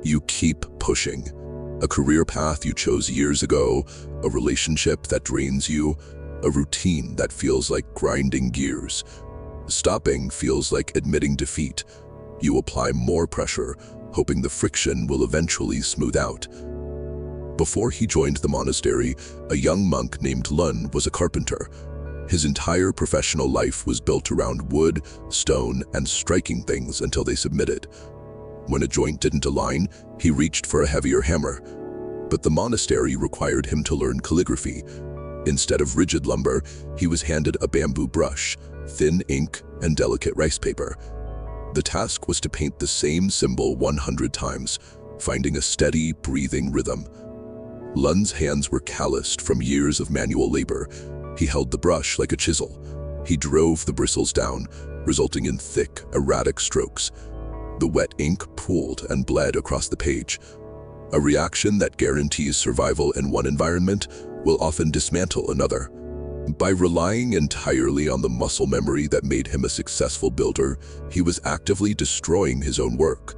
You keep pushing. A career path you chose years ago, a relationship that drains you, a routine that feels like grinding gears. Stopping feels like admitting defeat. You apply more pressure, hoping the friction will eventually smooth out. Before he joined the monastery, a young monk named Lun was a carpenter. His entire professional life was built around wood, stone, and striking things until they submitted. When a joint didn't align, he reached for a heavier hammer. But the monastery required him to learn calligraphy. Instead of rigid lumber, he was handed a bamboo brush, thin ink, and delicate rice paper. The task was to paint the same symbol 100 times, finding a steady, breathing rhythm. Lun's hands were calloused from years of manual labor. He held the brush like a chisel. He drove the bristles down, resulting in thick, erratic strokes. The wet ink pooled and bled across the page. A reaction that guarantees survival in one environment will often dismantle another. By relying entirely on the muscle memory that made him a successful builder, he was actively destroying his own work.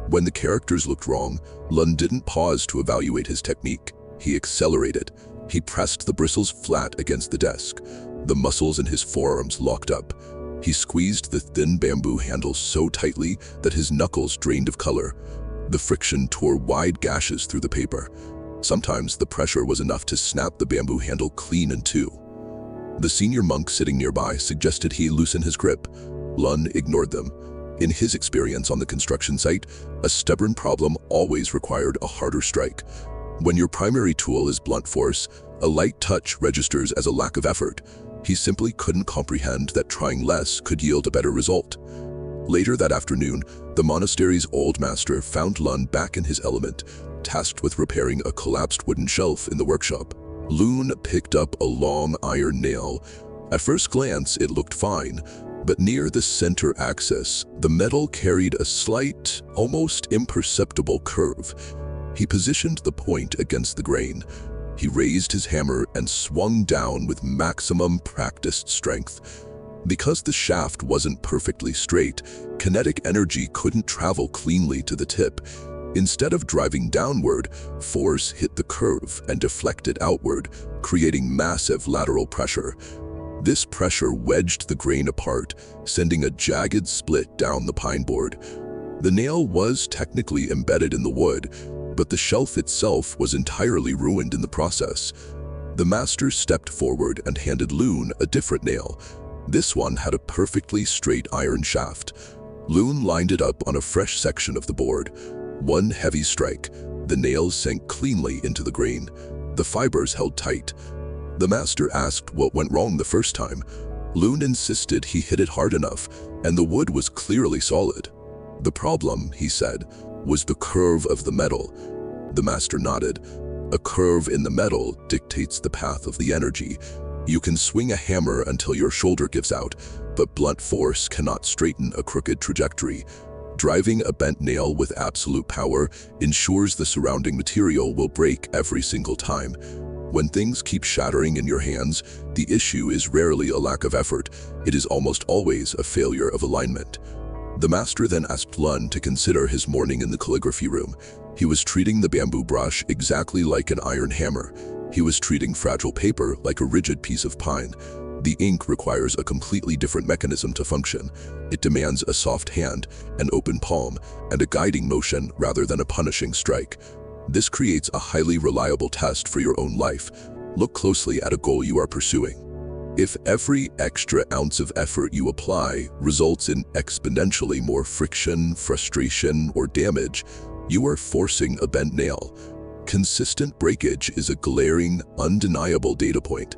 When the characters looked wrong, Lun didn't pause to evaluate his technique. He accelerated. He pressed the bristles flat against the desk. The muscles in his forearms locked up. He squeezed the thin bamboo handle so tightly that his knuckles drained of color. The friction tore wide gashes through the paper. Sometimes the pressure was enough to snap the bamboo handle clean in two. The senior monk sitting nearby suggested he loosen his grip. Lun ignored them. In his experience on the construction site, a stubborn problem always required a harder strike. When your primary tool is blunt force, a light touch registers as a lack of effort. He simply couldn't comprehend that trying less could yield a better result. Later that afternoon, the monastery's old master found Lun back in his element, tasked with repairing a collapsed wooden shelf in the workshop. Lun picked up a long iron nail. At first glance, it looked fine, but near the center axis, the metal carried a slight, almost imperceptible curve. He positioned the point against the grain. He raised his hammer and swung down with maximum practiced strength. Because the shaft wasn't perfectly straight, kinetic energy couldn't travel cleanly to the tip. Instead of driving downward, force hit the curve and deflected outward, creating massive lateral pressure. This pressure wedged the grain apart, sending a jagged split down the pine board. The nail was technically embedded in the wood, but the shelf itself was entirely ruined in the process. The master stepped forward and handed Lun a different nail. This one had a perfectly straight iron shaft. Lun lined it up on a fresh section of the board. One heavy strike, the nail sank cleanly into the grain. The fibers held tight. The master asked what went wrong the first time. Lun insisted he hit it hard enough, and the wood was clearly solid. The problem, he said, was the curve of the metal. The master nodded. A curve in the metal dictates the path of the energy. You can swing a hammer until your shoulder gives out, but blunt force cannot straighten a crooked trajectory. Driving a bent nail with absolute power ensures the surrounding material will break every single time. When things keep shattering in your hands, the issue is rarely a lack of effort. It is almost always a failure of alignment. The master then asked Lun to consider his morning in the calligraphy room. He was treating the bamboo brush exactly like an iron hammer. He was treating fragile paper like a rigid piece of pine. The ink requires a completely different mechanism to function. It demands a soft hand, an open palm, and a guiding motion rather than a punishing strike. This creates a highly reliable test for your own life. Look closely at a goal you are pursuing. If every extra ounce of effort you apply results in exponentially more friction, frustration, or damage, you are forcing a bent nail. Consistent breakage is a glaring, undeniable data point.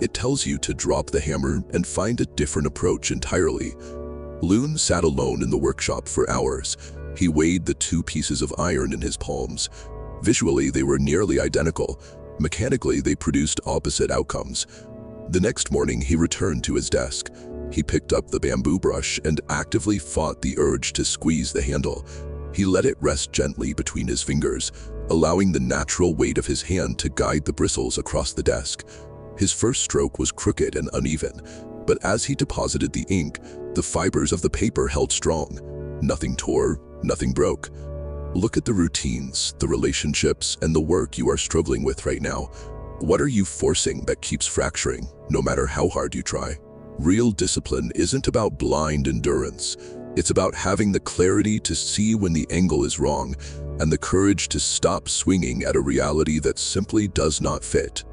It tells you to drop the hammer and find a different approach entirely. Lun sat alone in the workshop for hours. He weighed the two pieces of iron in his palms. Visually, they were nearly identical. Mechanically, they produced opposite outcomes. The next morning, he returned to his desk. He picked up the bamboo brush and actively fought the urge to squeeze the handle. He let it rest gently between his fingers, allowing the natural weight of his hand to guide the bristles across the desk. His first stroke was crooked and uneven, but as he deposited the ink, the fibers of the paper held strong. Nothing tore, nothing broke. Look at the routines, the relationships, and the work you are struggling with right now. What are you forcing that keeps fracturing, no matter how hard you try? Real discipline isn't about blind endurance. It's about having the clarity to see when the angle is wrong and the courage to stop swinging at a reality that simply does not fit.